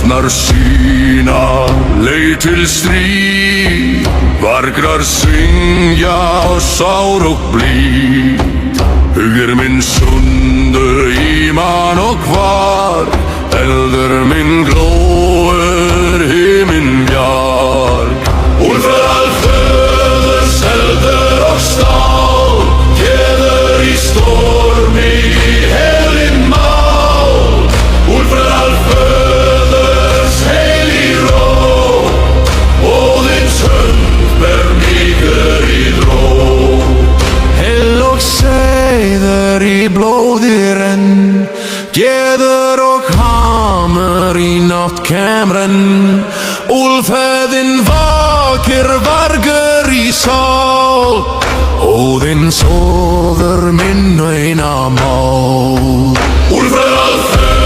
Hetnar sína leið til stríð, vargrar syngja og sár og blíð. Hugur minn sundu í man og hvar, eldur minn glóir himinn bjarg. Úlfur allföðurs heldur og stál, keður í stormi í helin mál. Úlfur allföðurs heil í ró, Óðins hönd ber mýgur í dró. Hel og seiður í blóði renn, geður og hamur í nátt kemrenn. Úlfheiðin vakir vargur í sál, Óðins óður minn eina mál. Úlfur allföður